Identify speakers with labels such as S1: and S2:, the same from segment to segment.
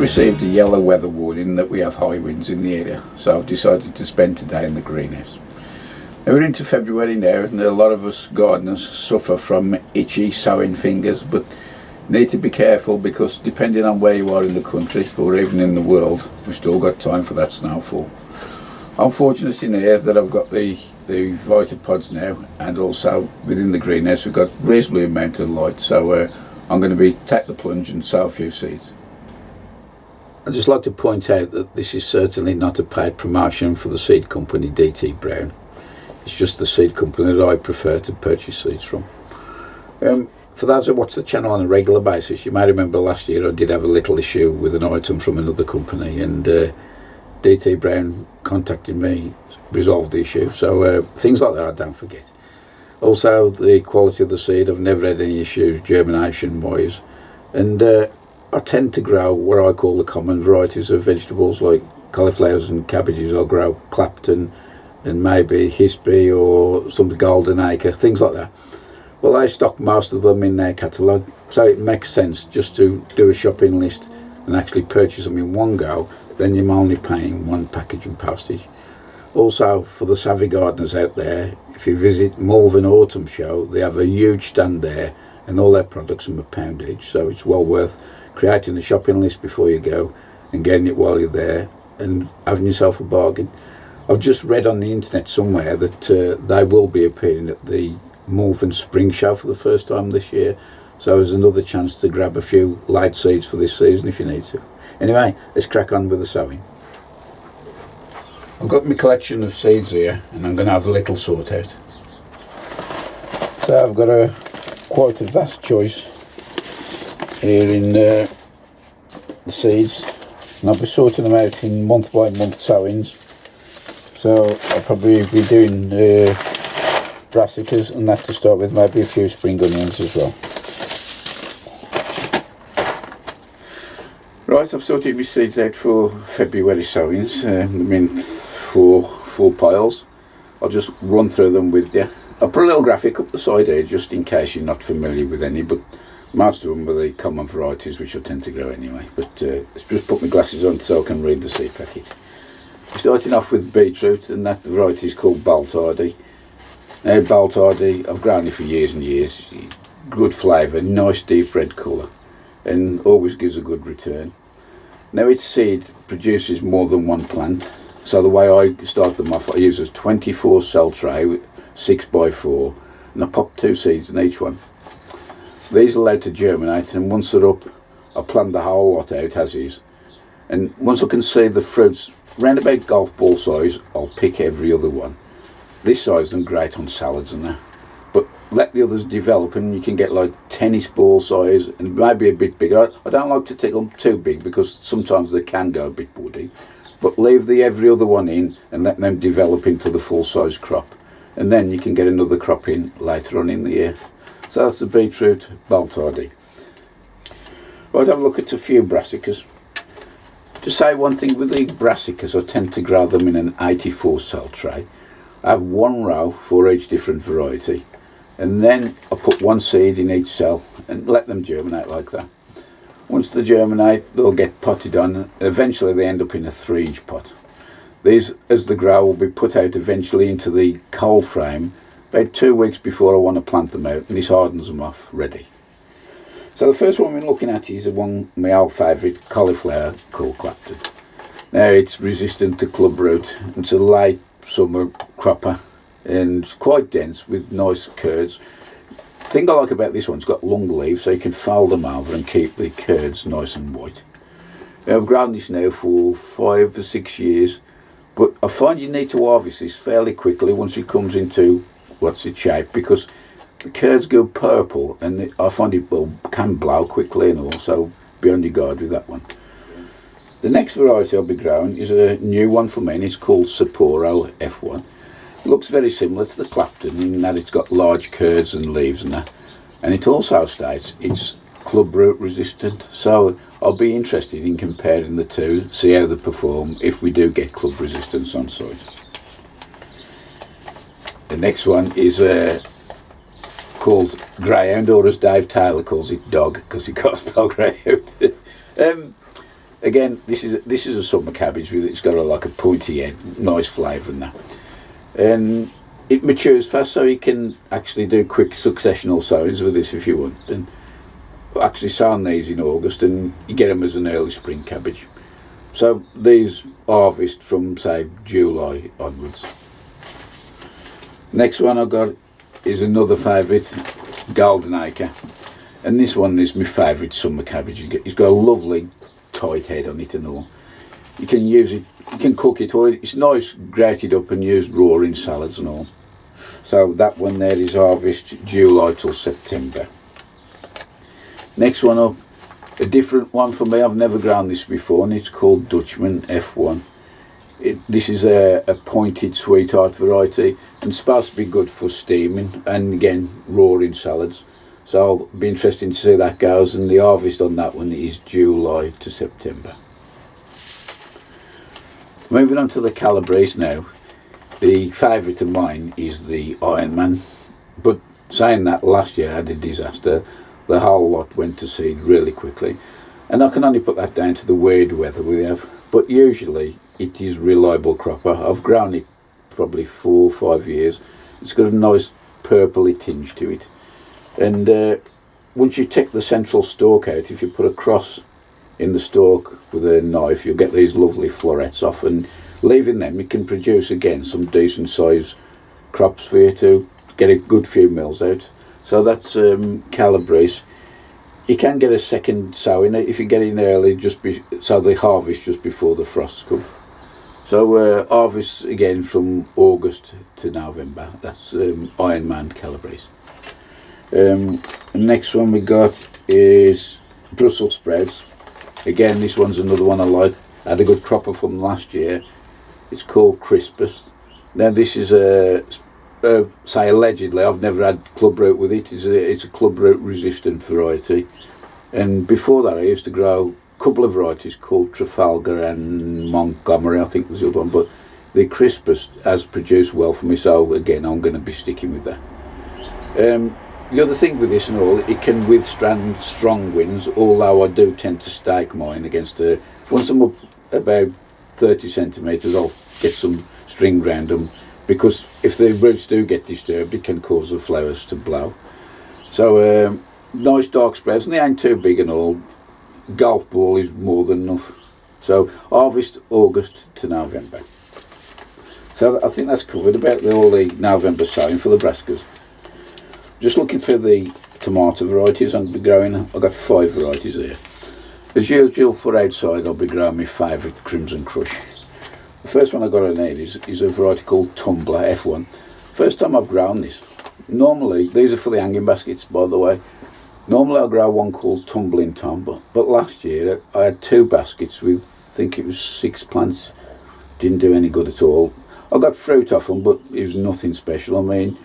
S1: received a yellow weather warning that we have high winds in the area, so I've decided to spend today in the greenhouse. Now we're into February now, and a lot of us gardeners suffer from itchy sowing fingers, but need to be careful because depending on where you are in the country or even in the world, we've still got time for that snowfall. I'm fortunate in here that I've got the Vitopods now, and also within the greenhouse we've got reasonably amount of light, so I'm going to take the plunge and sow a few seeds. I'd just like to point out that this is certainly not a paid promotion for the seed company DT Brown. It's just the seed company that I prefer to purchase seeds from. For those who watch the channel on a regular basis, you may remember last year I did have a little issue with an item from another company, and DT Brown contacted me, resolved the issue, so things like that I don't forget. Also, the quality of the seed, I've never had any issues germination wise, and I tend to grow what I call the common varieties of vegetables like cauliflowers and cabbages. I'll grow Clapton and maybe Hispy or some golden acre, things like that. Well, they stock most of them in their catalogue, so it makes sense just to do a shopping list and actually purchase them in one go. Then you're only paying one package and postage. Also, for the savvy gardeners out there, if you visit Malvern Autumn Show, they have a huge stand there and all their products are £1 each, so it's well worth creating a shopping list before you go and getting it while you're there and having yourself a bargain. I've just read on the internet somewhere that they will be appearing at the Malvern Spring Show for the first time this year, so there's another chance to grab a few light seeds for this season if you need to. Anyway, let's crack on with the sowing. I've got my collection of seeds here and I'm going to have a little sort out. So I've got quite a vast choice here in the seeds, and I'll be sorting them out in month by month sowings. So I'll probably be doing brassicas and that to start with, maybe a few spring onions as well. Right, I've sorted my seeds out for February sowings. I'm in four piles. I'll just run through them with you. I'll put a little graphic up the side here just in case you're not familiar with any, but most of them are the common varieties which I tend to grow anyway. But let's just put my glasses on so I can read the seed packet. Starting off with beetroot, and that variety is called Baltardy. Now Baltardy, I've grown it for years and years. Good flavour, nice deep red colour, and always gives a good return. Now its seed produces more than one plant, so the way I start them off, I use a 24 cell tray with 6x4, and I pop 2 seeds in each one. These are allowed to germinate, and once they're up I plant the whole lot out as is, and once I can see the fruits round about golf ball size, I'll pick every other one. This size them great on salads and that, but let the others develop and you can get like tennis ball size and maybe a bit bigger. I don't like to take them too big because sometimes they can go a bit woody, but leave the every other one in and let them develop into the full size crop, and then you can get another crop in later on in the year. So that's the beetroot Baltardy. Right, have a look at a few brassicas. To say one thing with the brassicas, I tend to grow them in an 84 cell tray. I have one row for each different variety, and then I put one seed in each cell and let them germinate like that. Once they germinate, they'll get potted on, and eventually they end up in a 3-inch pot. These, as they grow, will be put out eventually into the cold frame about 2 weeks before I want to plant them out, and this hardens them off ready. So the first one we're looking at is the one, my old favourite, cauliflower called Clapton. Now it's resistant to club root. It's a late summer cropper and quite dense with nice curds. The thing I like about this one, it's got long leaves so you can fold them over and keep the curds nice and white. Now, I've grown this now for 5 or 6 years, but I find you need to harvest this fairly quickly once it comes into what's its shape, because the curds go purple and I find it can blow quickly, and also be on your guard with that one. The next variety I'll be growing is a new one for me, and it's called Sapporo F1. It looks very similar to the Clapton in that it's got large curds and leaves and that, and it also states it's club root resistant, so I'll be interested in comparing the two, see how they perform if we do get club resistance on site. The next one is called Greyhound, or as Dave Taylor calls it, Dog, because he can't spell Greyhound. Again, this is a summer cabbage. It's got like a pointy head, nice flavour and that. And it matures fast, so you can actually do quick successional sowings with this if you want. And actually sown these in August, and you get them as an early spring cabbage. So these harvest from, say, July onwards. Next one I've got is another favourite, Golden Acre. And this one is my favourite summer cabbage. It's got a lovely tight head on it and all. You can use it, you can cook it, or it's nice grated up and used raw in salads and all. So that one there is harvest July till September. Next one up, a different one for me. I've never grown this before, and it's called Dutchman F1. This is a pointed sweetheart variety, and supposed to be good for steaming and again raw in salads. So I'll be interested to see how that goes, and the harvest on that one is July to September. Moving on to the Calabrese now. The favourite of mine is the Ironman, but saying that, last year I had a disaster. The whole lot went to seed really quickly, and I can only put that down to the weird weather we have, but usually it is reliable cropper. I've grown it probably 4 or 5 years. It's got a nice purpley tinge to it, and once you take the central stalk out, if you put a cross in the stalk with a knife, you'll get these lovely florets off, and leaving them, it can produce again some decent size crops for you to get a good few mils out. So that's Calabrese. You can get a second sowing if you get in early, so they harvest just before the frosts come. So harvest again from August to November. That's Ironman Calabrese. The next one we got is Brussels sprouts. Again, this one's another one I like. I had a good cropper from last year. It's called Crispus. Now this is say allegedly, I've never had clubroot with it. It's a clubroot resistant variety, and before that I used to grow a couple of varieties called Trafalgar and Montgomery, I think was the other one, but the Crispus has produced well for me, so again I'm going to be sticking with that. The other thing with this and all, it can withstand strong winds, although I do tend to stake mine against once I'm up about 30 centimetres I'll get some string round them, because if the roots do get disturbed, it can cause the flowers to blow. So nice dark sprouts, and they ain't too big and all. Golf ball is more than enough. So harvest August to November. So I think that's covered about all the November sowing for the brassicas. Just looking through the tomato varieties I'm going to be growing. I've got 5 varieties here. As usual for outside, I'll be growing my favourite Crimson Crush. The first one I got on here is a variety called Tumbler F1. First time I've grown this. Normally, these are for the hanging baskets, by the way. Normally I grow one called Tumbling Tom, but last year I had 2 baskets with, I think it was 6 plants. Didn't do any good at all. I got fruit off them, but it was nothing special. I mean,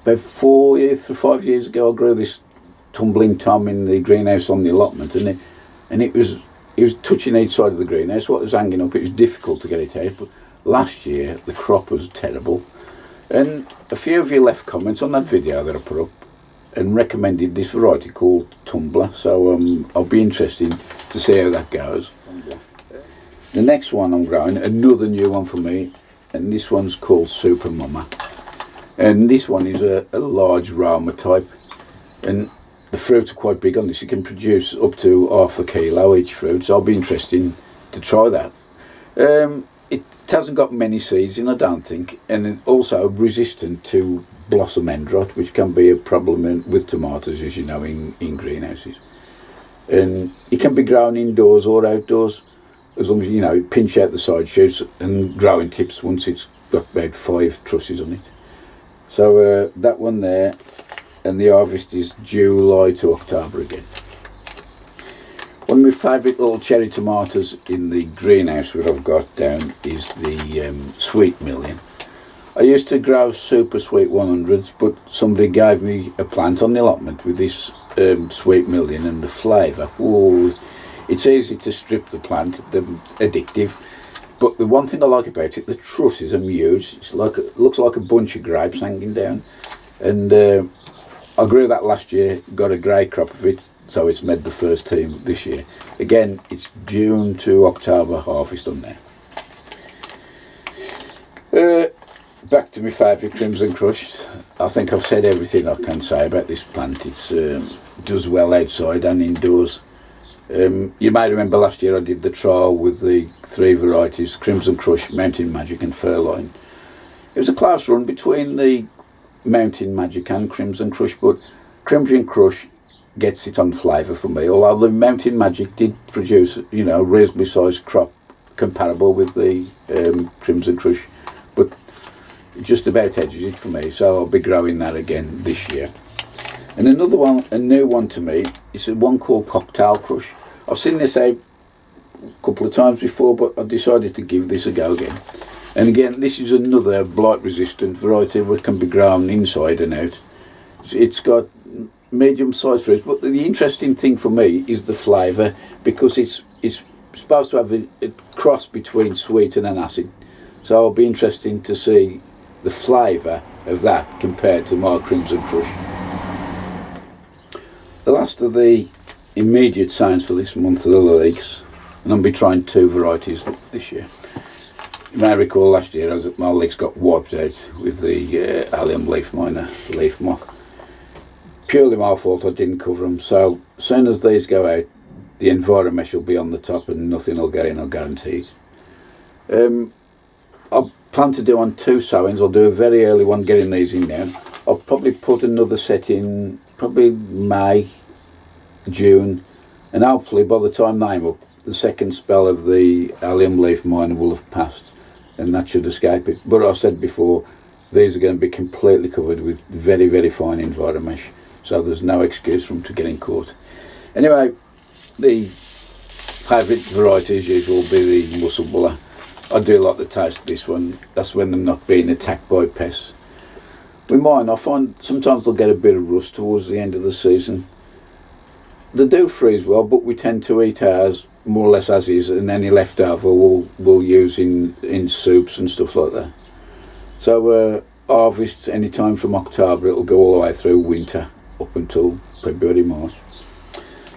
S1: about 4 or 5 years ago I grew this Tumbling Tom in the greenhouse on the allotment, and it was touching each side of the greenhouse. What was hanging up, it was difficult to get it out, but last year the crop was terrible. And a few of you left comments on that video that I put up and recommended this variety called Tumbler, so I'll be interested to see how that goes. The next one I'm growing, another new one for me, and this one's called Super Mama, and this one is a large Roma type, and the fruits are quite big on this. You can produce up to ½ kilo each fruit, so I'll be interested to try that. It hasn't got many seeds in, I don't think, and it's also resistant to blossom end rot, which can be a problem with tomatoes, as you know, in greenhouses. And it can be grown indoors or outdoors, as long as you pinch out the side shoots and growing tips once it's got about 5 trusses on it. So that one there, and the harvest is July to October again. One of my favourite little cherry tomatoes in the greenhouse that I've got down is the Sweet Million. I used to grow Super Sweet 100s, but somebody gave me a plant on the allotment with this Sweet Million, and the flavour, whoa, it's easy to strip the plant, they're addictive. But the one thing I like about it, the trusses are huge. It looks like a bunch of grapes hanging down. And I grew that last year, got a great crop of it. so it's made the first team this year. Again, it's June to October harvest on there. Back to my favourite Crimson Crush. I think I've said everything I can say about this plant. It's does well outside and indoors. You may remember last year I did the trial with the 3 varieties, Crimson Crush, Mountain Magic and Furline. It was a close run between the Mountain Magic and Crimson Crush, but Crimson Crush gets it on flavour for me, although the Mountain Magic did produce, you know, a reasonably sized crop comparable with the Crimson Crush, but just about edges it for me, so I'll be growing that again this year. And another one, a new one to me, is one called Cocktail Crush. I've seen this out a couple of times before, but I decided to give this a go again. And again, this is another blight resistant variety that can be grown inside and out. It's got medium sized fruits, but the interesting thing for me is the flavour, because it's supposed to have a cross between sweet and an acid. So it'll be interesting to see the flavour of that compared to my Crimson Crush. The last of the immediate signs for this month are the Leeks, and I'll be trying 2 varieties this year. You may recall last year my leeks got wiped out with the allium leaf miner, leaf moth. Purely my fault, I didn't cover them, so as soon as these go out, the enviromesh will be on the top and nothing will get in, I'll guarantee it. I plan to do on 2 sowings. I'll do a very early one getting these in now. I'll probably put another set in probably May, June, and hopefully by the time they're up, the second spell of the allium leaf miner will have passed, and that should escape it. But I said before, these are going to be completely covered with very, very fine enviromesh, so there's no excuse for them to getting caught. Anyway, the favourite variety as usual will be the mussel buller. I do like the taste of this one. That's when they're not being attacked by pests. With mine, I find sometimes they'll get a bit of rust towards the end of the season. They do freeze well, but we tend to eat ours more or less as is, and any leftover we'll use in soups and stuff like that. So harvest any time from October, it'll go all the way through winter up until February, March.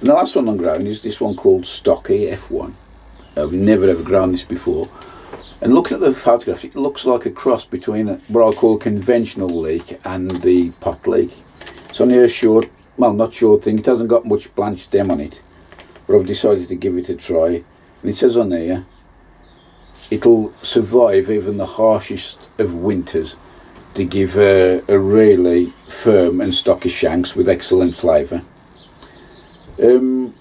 S1: And the last one I'm growing is this one called Stocky F1. I've never ever grown this before. And looking at the photograph, it looks like a cross between what I call a conventional leek and the pot leek. It's only a short, well, not short thing, it hasn't got much blanched stem on it, but I've decided to give it a try. And it says on here, it'll survive even the harshest of winters to give a really firm and stocky shanks with excellent flavour. It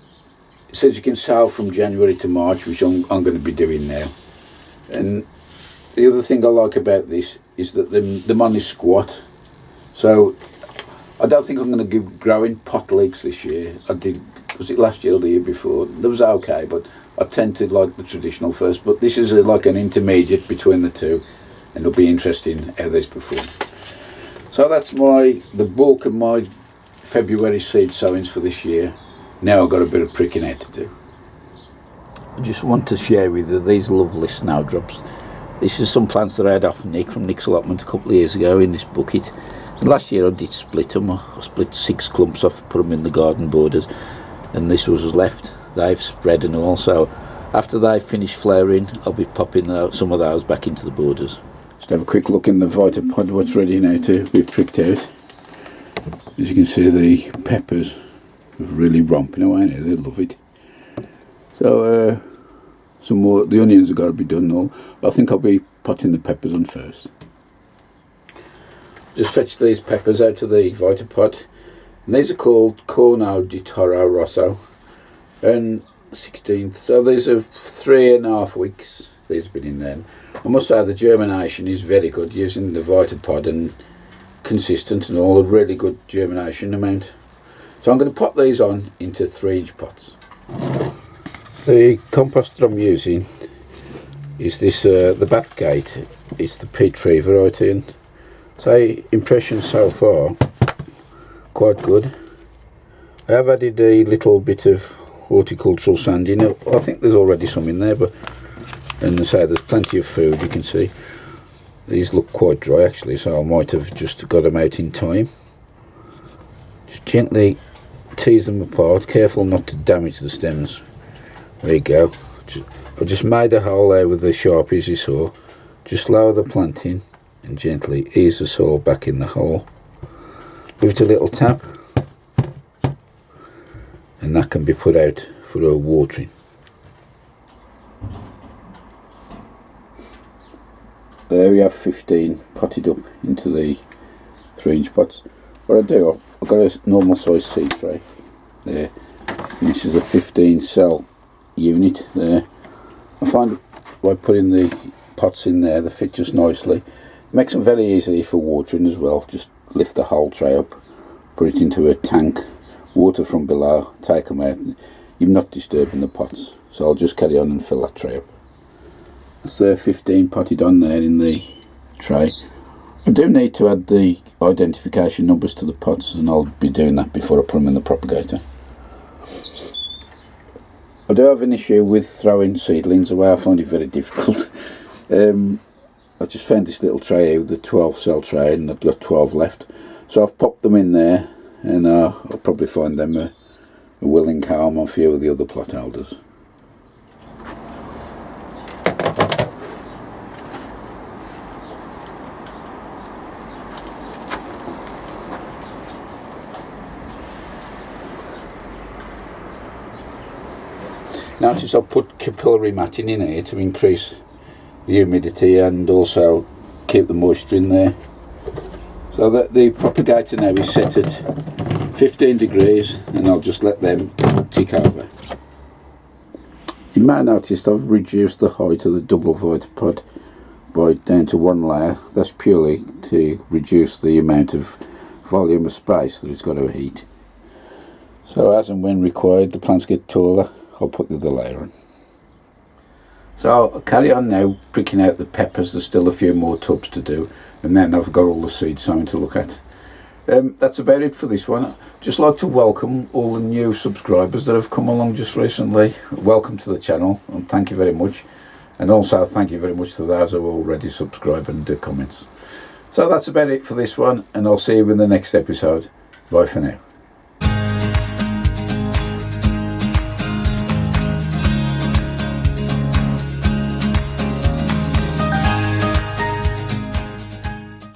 S1: says you can sow from January to March, which I'm going to be doing now. And the other thing I like about this is that the man is squat. So I don't think I'm going to be growing pot leeks this year. I did, was it last year or the year before? That was okay, but I tend to like the traditional first. But this is like an intermediate between the two, and it'll be interesting how these perform. So that's the bulk of my February seed sowings for this year. Now I've got a bit of pricking out to do. I just want to share with you these lovely snowdrops. This is some plants that I had off Nick from Nick's Allotment a couple of years ago in this bucket. And last year I did split them. I split 6 clumps off, put them in the garden borders, and this was left. They've spread and all, so after they've finished flowering, I'll be popping some of those back into the borders. Just have a quick look in the Vitopod, what's ready now to be pricked out. As you can see, the peppers are really romping away now, they love it. So some more, the onions have got to be done now. I think I'll be potting the peppers on first. Just fetch these peppers out of the Vitopod. And these are called Corno di Toro Rosso. And 16th, so these are 3.5 weeks these have been in there. I must say the germination is very good using the Vitopod, and consistent and all, a really good germination amount. So I'm going to pop these on into 3-inch pots. The compost that I'm using is this, the Bathgate. It's the peat tree variety, and so impressions so far quite good. I have added a little bit of horticultural sand in it. I think there's already some in there, but and say there's plenty of food. You can see these look quite dry actually, so I might have just got them out in time. Just gently tease them apart, careful not to damage the stems. There you go. I just made a hole there with the Sharpie, as you saw. Just lower the plant in and gently ease the soil back in the hole. Give it a little tap, and that can be put out for a watering. There we have 15 potted up into the 3-inch pots. What I do, I've got a normal size seed tray there. And this is a 15 cell unit there. I find by putting the pots in there, they fit just nicely. Makes them very easy for watering as well. Just lift the whole tray up, put it into a tank, water from below, take them out. You're not disturbing the pots. So I'll just carry on and fill that tray up. That's there, 15 potted on there in the tray. I do need to add the identification numbers to the pots, and I'll be doing that before I put them in the propagator. I do have an issue with throwing seedlings away. I find it very difficult. I just found this little tray here with the 12 cell tray, and I've got 12 left. So I've popped them in there, and I'll probably find them a willing home on a few of the other plot holders. Notice I've put capillary matting in here to increase the humidity and also keep the moisture in there. So that the propagator now is set at 15 degrees, and I'll just let them tick over. You may have noticed I've reduced the height of the double Vitopod down to 1 layer. That's purely to reduce the amount of volume of space that it's got to heat. So as and when required, the plants get taller, I'll put the other layer on. So I'll carry on now pricking out the peppers. There's still a few more tubs to do, and then I've got all the seed sowing to look at. That's about it for this one. Just like to welcome all the new subscribers that have come along just recently. Welcome to the channel, and thank you very much. And also thank you very much to those who already subscribe and do comments. So that's about it for this one, and I'll see you in the next episode. Bye for now.